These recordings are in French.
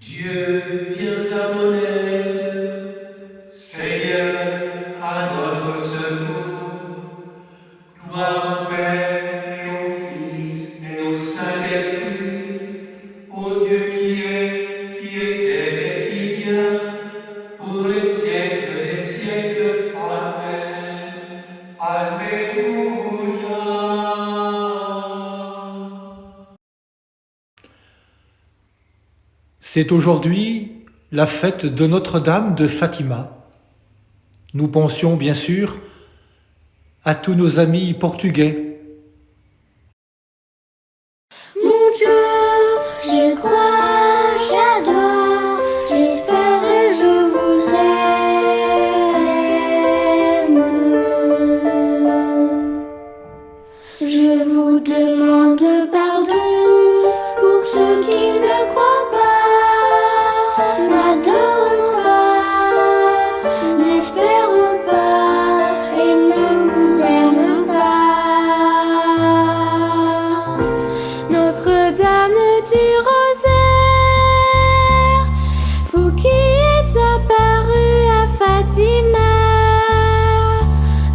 Dieu, viens à mon aide. Seigneur, à notre secours. Gloire au Père et au Fils et au Saint-Esprit, au Dieu qui était et qui vient, pour les siècles des siècles. Amen. Alléluia. C'est aujourd'hui la fête de Notre-Dame de Fatima. Nous pensions bien sûr à tous nos amis portugais. Mon Dieu, je crois, j'adore, j'espère et je vous aime. Je vous demande pardon pour ceux qui ne croient pas, n'adorent pas, n'espèrent pas et ne vous aiment pas. Notre-Dame du Rosaire, vous qui êtes apparue à Fatima,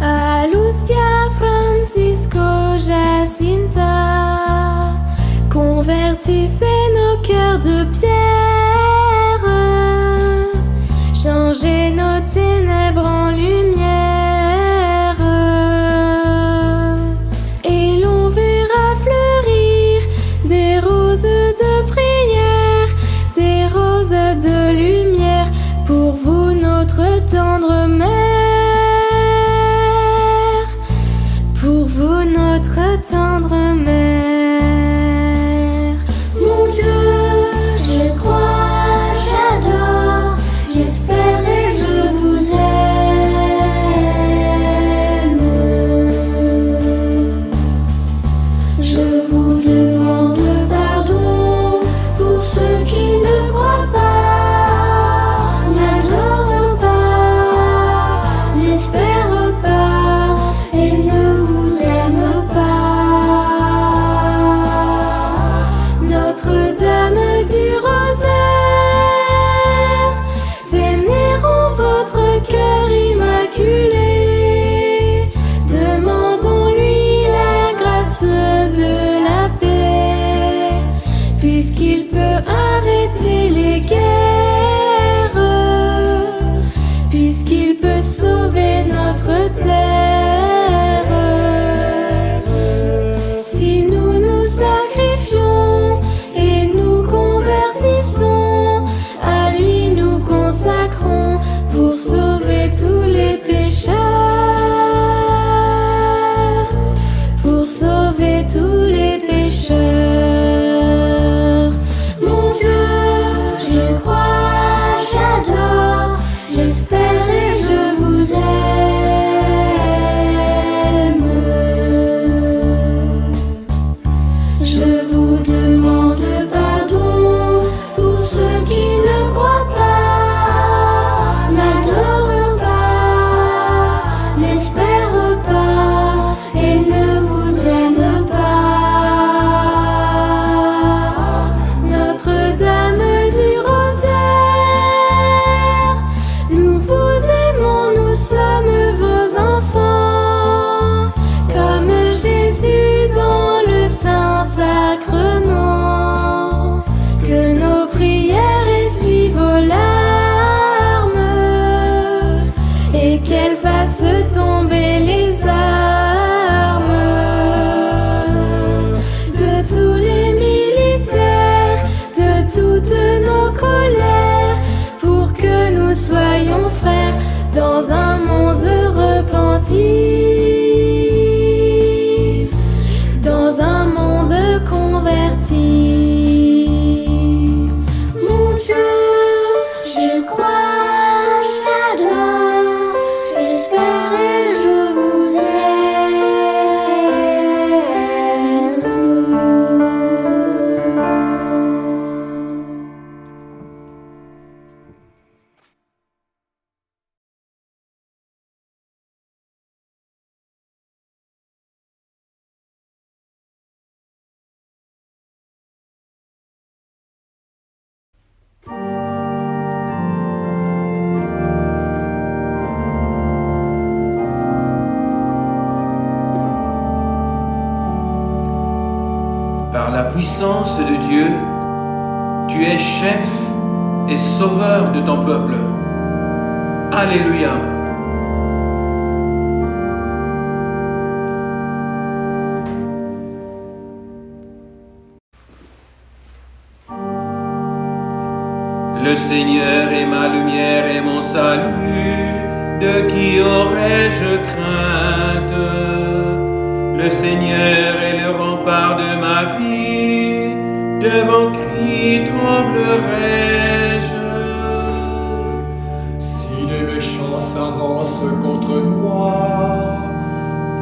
à Lucia, Francisco, Jacinta, convertissez nos cœurs de pierre, changez nos ténèbres en lumière, et l'on verra fleurir des roses de prière, des roses de lumière, pour vous notre tendre mère, pour vous notre tendre mère. Mon Dieu, je crois, j'adore, j'espère et je vous aime. Je vous demande pardon pour ceux qui ne croient pas, n'adorent pas, n'espèrent pas et ne vous aiment pas. Notre-Dame du Rosaire, vénérons votre cœur immaculé, demandons-lui la grâce de la paix, puisqu'il peut arrêter les guerres, puisqu'il peut sauver notre terre. Si nous nous sacrifions et nous convertissons, à lui nous consacrons pour sauver tous les pécheurs, pour sauver tous les pécheurs. Mon Dieu, je crois, j'adore, j'espère et je vous aime. puissance de Dieu, tu es chef et sauveur de ton peuple. Alléluia. Le Seigneur est ma lumière et mon salut, de qui aurais-je crainte? Le Seigneur est le rempart de ma vie, devant qui tremblerais-je? Si les méchants s'avancent contre moi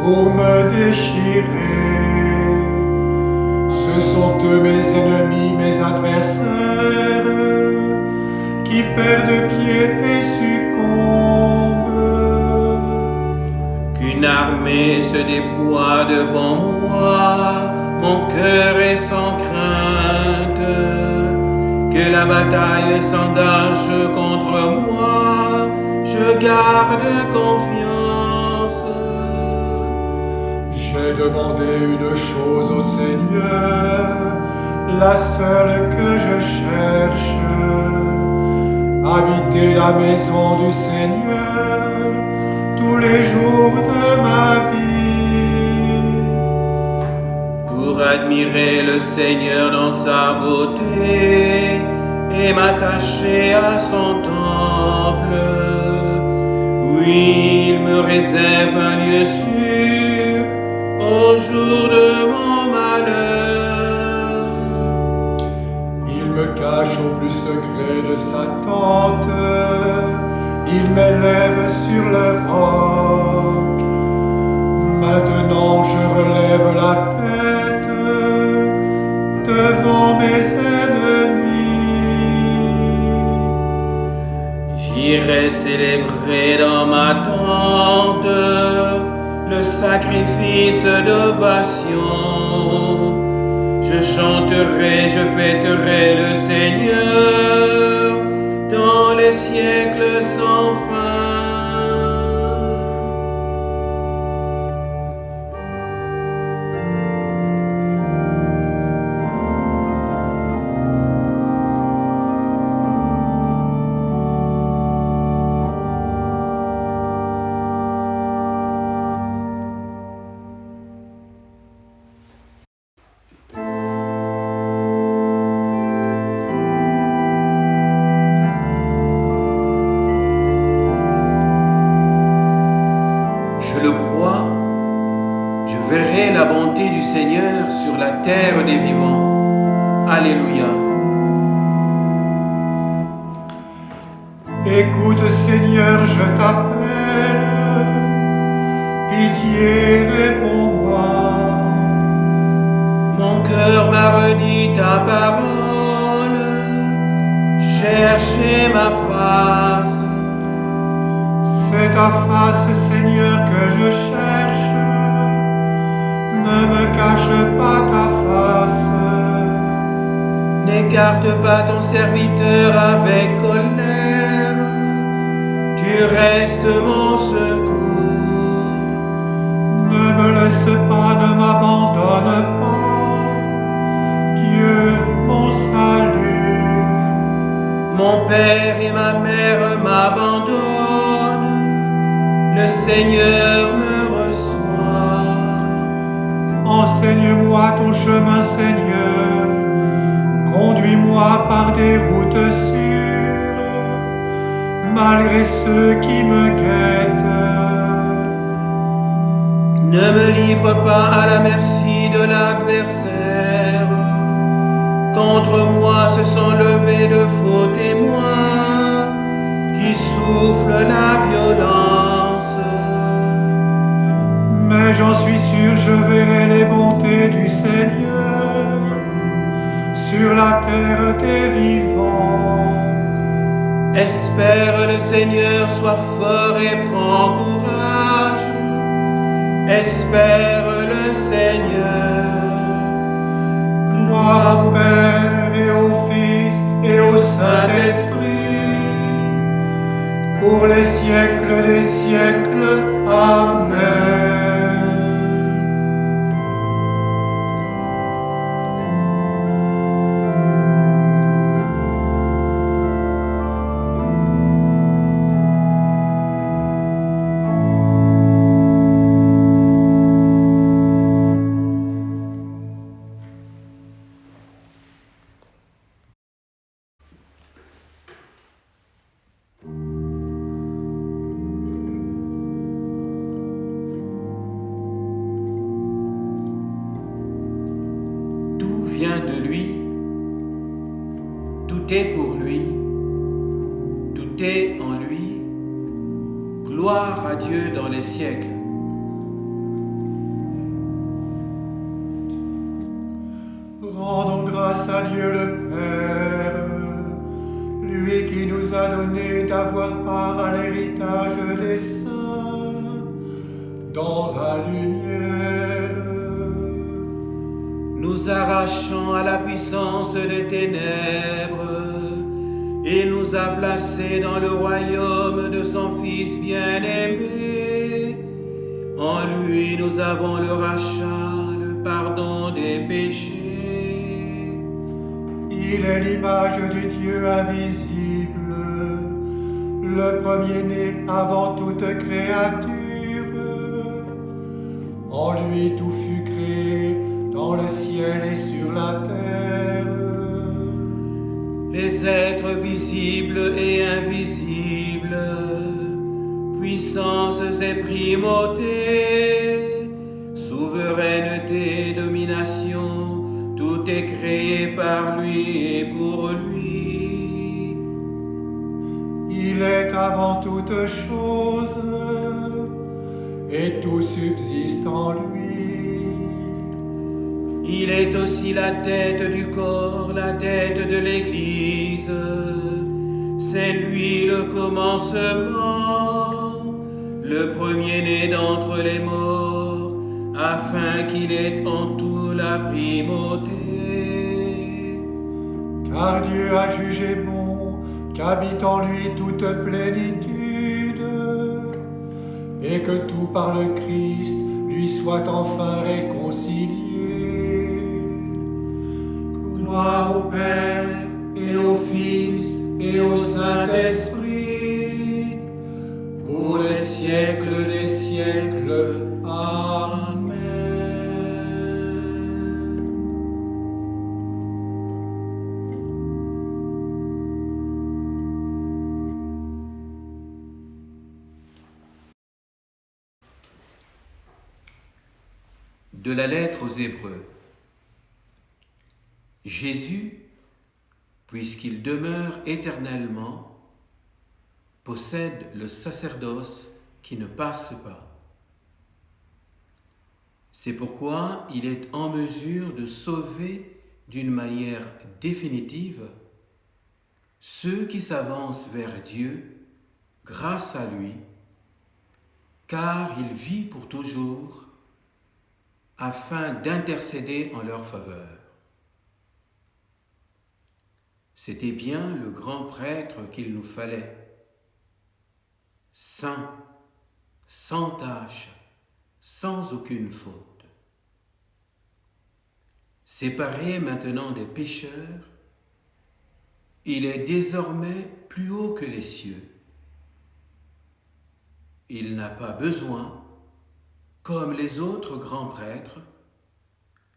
pour me déchirer, ce sont eux mes ennemis, mes adversaires, qui perdent pied et succombent. Qu'une armée se déploie devant moi, mon cœur est sans crainte. Que la bataille s'engage contre moi, je garde confiance. J'ai demandé une chose au Seigneur, la seule que je cherche, habiter la maison du Seigneur tous les jours de ma vie. Pour admirer le Seigneur dans sa beauté et m'attacher à son temple. Oui, il me réserve un lieu sûr au jour de mon malheur. Il me cache au plus secret de sa tente, il m'élève sur le roc. Maintenant je relève la tête devant mes ennemis. J'irai célébrer dans ma tente le sacrifice d'ovation. Je chanterai, je fêterai le Seigneur dans les siècles sans fin. Je le crois, je verrai la bonté du Seigneur sur la terre des vivants. Alléluia. Écoute Seigneur, je t'appelle, pitié, réponds-moi. Mon cœur m'a redit ta parole, cherchez ma face. C'est ta face, Seigneur, que je cherche. Ne me cache pas ta face. N'écarte pas ton serviteur avec colère. Tu restes mon secours. Ne me laisse pas, ne m'abandonne pas. Dieu, mon salut. Mon père et ma mère m'abandonnent. Le Seigneur me reçoit. Enseigne-moi ton chemin, Seigneur. Conduis-moi par des routes sûres, malgré ceux qui me guettent. Ne me livre pas à la merci de l'adversaire. Contre moi se sont levés de faux témoins qui soufflent la violence. Mais j'en suis sûr, je verrai les bontés du Seigneur sur la terre des vivants. Espère le Seigneur, sois fort et prends courage. Espère le Seigneur. Gloire au Père et au Fils et au Saint-Esprit, pour les siècles des siècles. Amen. Tout est pour lui, tout est en lui. Gloire à Dieu dans les siècles. Rendons grâce à Dieu le Père, lui qui nous a donné d'avoir part à l'héritage des saints dans la lumière. Nous arrachant à la puissance des ténèbres, il nous a placés dans le royaume de son Fils bien-aimé. En lui nous avons le rachat, le pardon des péchés. Il est l'image du Dieu invisible, le premier-né avant toute créature. En lui tout fut créé, dans le ciel et sur la terre. Les êtres visibles et invisibles, puissances et primautés, souveraineté, domination, tout est créé par lui et pour lui. Il est avant toute chose, et tout subsiste en lui. Il est aussi la tête du corps, la tête de l'Église. C'est lui le commencement, le premier-né d'entre les morts, afin qu'il ait en tout la primauté. Car Dieu a jugé bon qu'habite en lui toute plénitude, et que tout par le Christ lui soit enfin réconcilié. Gloire au Père et au Fils et au Saint-Esprit, pour les siècles des siècles. Amen. De la lettre aux Hébreux. Jésus, puisqu'il demeure éternellement, possède le sacerdoce qui ne passe pas. C'est pourquoi il est en mesure de sauver d'une manière définitive ceux qui s'avancent vers Dieu grâce à lui, car il vit pour toujours afin d'intercéder en leur faveur. C'était bien le grand prêtre qu'il nous fallait, saint, sans tache, sans aucune faute. Séparé maintenant des pécheurs, il est désormais plus haut que les cieux. Il n'a pas besoin, comme les autres grands prêtres,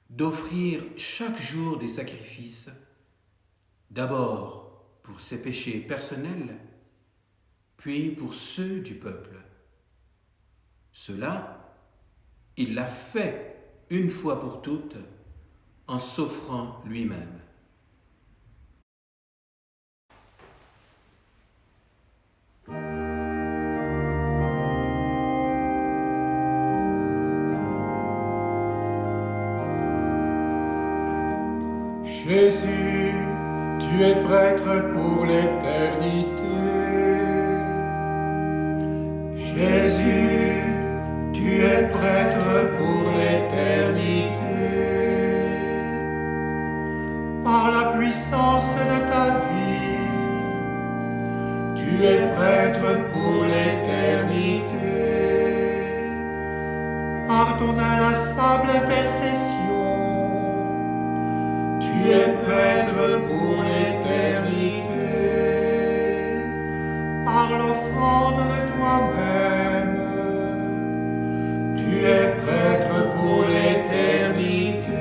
d'offrir chaque jour des sacrifices, d'abord pour ses péchés personnels, puis pour ceux du peuple. Cela, il l'a fait une fois pour toutes en s'offrant lui-même. Jésus, tu es prêtre pour l'éternité. Jésus, tu es prêtre pour l'éternité. Par la puissance de ta vie, tu es prêtre pour l'éternité. Par ton inlassable intercession, tu es prêtre pour l'éternité. Par l'offrande de toi-même, tu es prêtre pour l'éternité.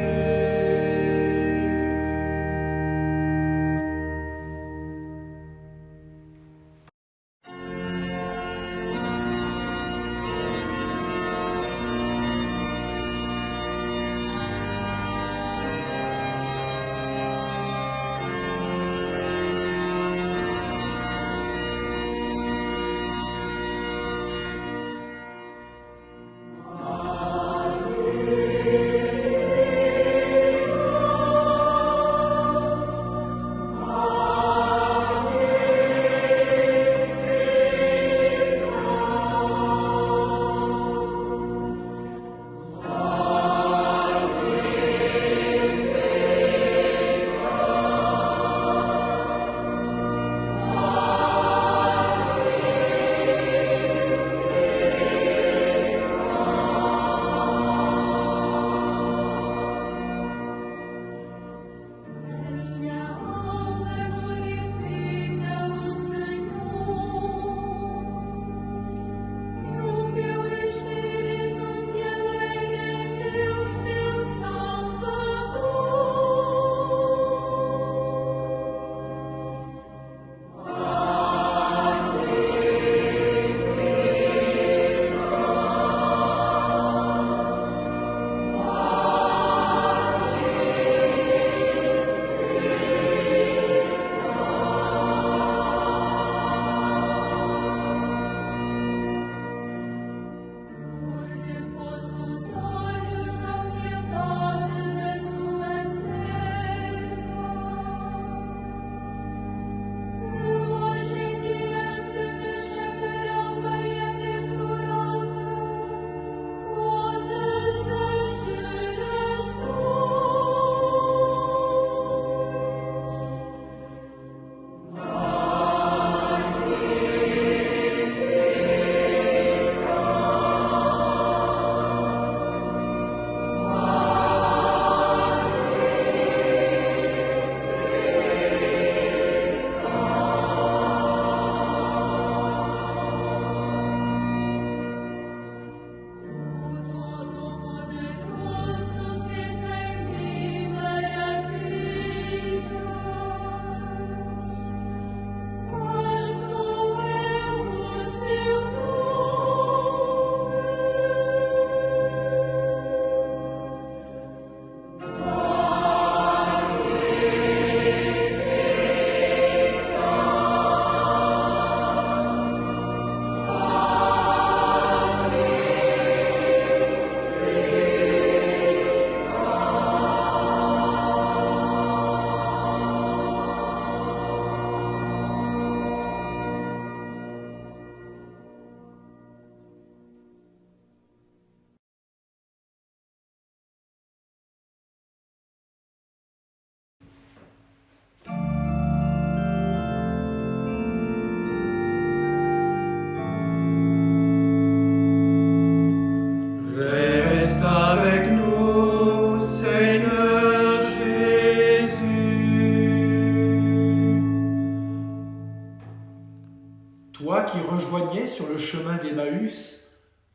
Toi qui rejoignais sur le chemin d'Emmaüs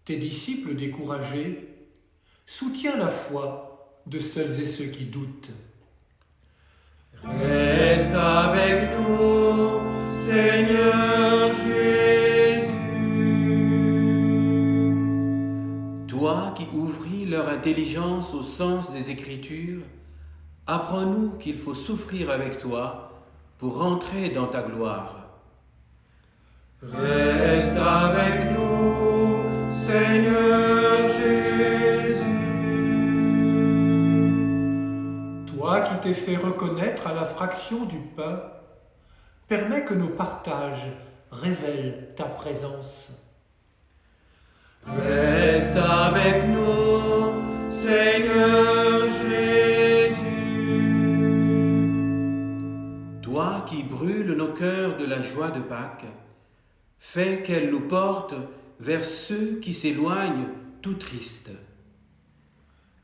tes disciples découragés, soutiens la foi de celles et ceux qui doutent. Reste avec nous, Seigneur Jésus. Toi qui ouvris leur intelligence au sens des Écritures, apprends-nous qu'il faut souffrir avec toi pour entrer dans ta gloire. Reste avec nous, Seigneur Jésus. Toi qui t'es fait reconnaître à la fraction du pain, permets que nos partages révèlent ta présence. Reste avec nous, Seigneur Jésus. Toi qui brûles nos cœurs de la joie de Pâques, fais qu'elle nous porte vers ceux qui s'éloignent tout tristes.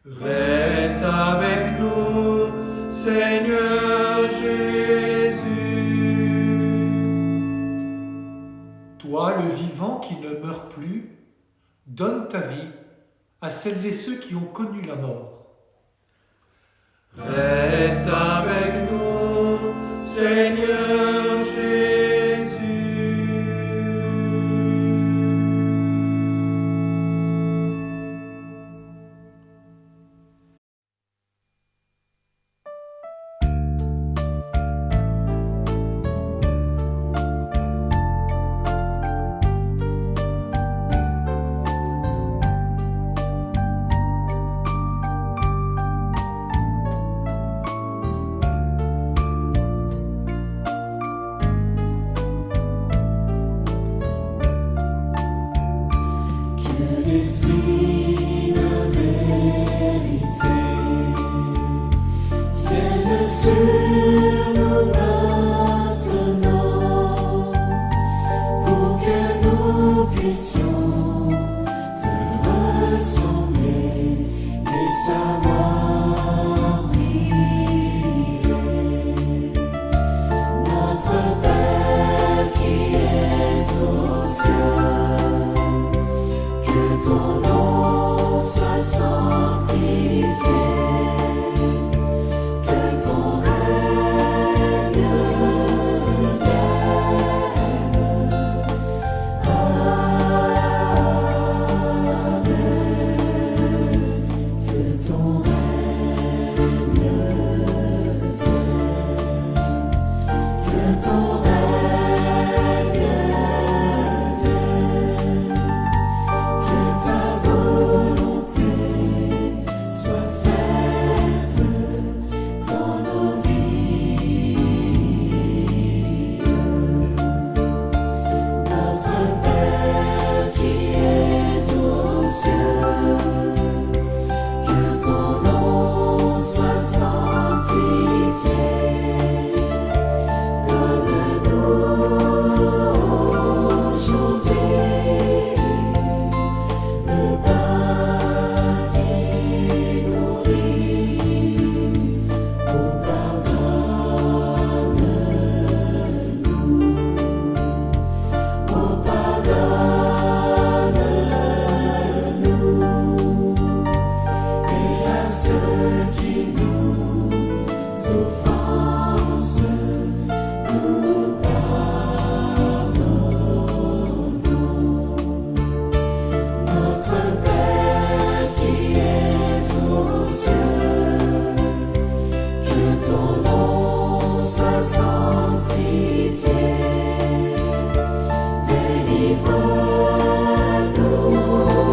Reste avec nous, Seigneur Jésus. Toi, le vivant qui ne meurt plus, donne ta vie à celles et ceux qui ont connu la mort. Reste avec nous, Seigneur Jésus. L'esprit de vérité vienne sur nous maintenant pour que nous puissions te ressembler et savoir briller. Notre Père qui es aux cieux, que ton nom soit sanctifié, que ton règne vienne. Amen. Que ton règne vienne. Que ton règne vienne. Que ta volonté soit faite dans nos vies. Notre Père qui es aux cieux, que ton nom soit sanctifié. Donne-nous aujourd'hui le pain qui nourrit. Oh, pardonne-nous. Oh, pardonne-nous. Et à ceux qui nous offensent, nous pardonnons. Notre Père qui es aux cieux, que ton nom soit sanctifié. Délivre-nous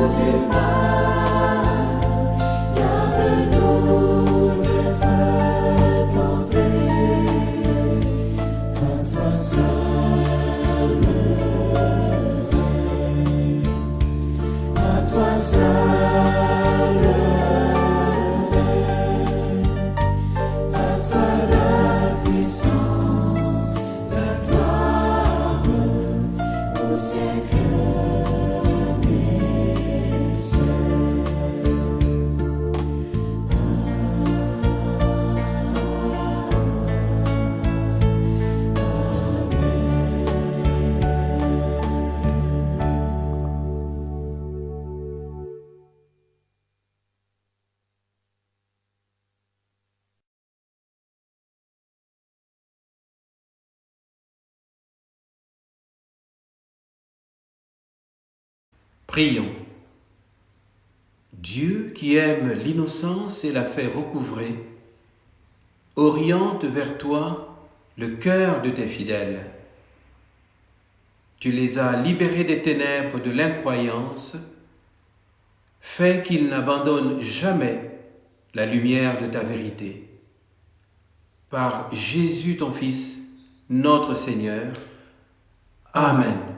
du mal, garde-nous d'être tentés. À toi seul le règne, à toi seul le règne, à toi la puissance, la gloire. Prions. Dieu, qui aime l'innocence et la fait recouvrer, oriente vers toi le cœur de tes fidèles. Tu les as libérés des ténèbres de l'incroyance, fais qu'ils n'abandonnent jamais la lumière de ta vérité. Par Jésus ton Fils, notre Seigneur. Amen.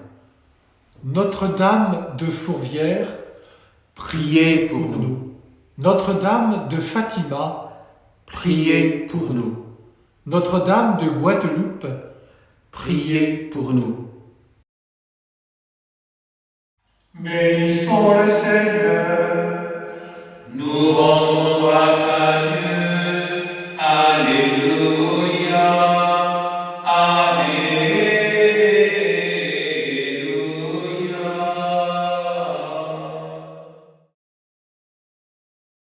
Notre-Dame de Fourvière, Priez pour nous. Notre-Dame de Fatima, Priez pour nous. Notre-Dame de Guadeloupe, Priez pour nous. Bénissons le Seigneur. Nous rendons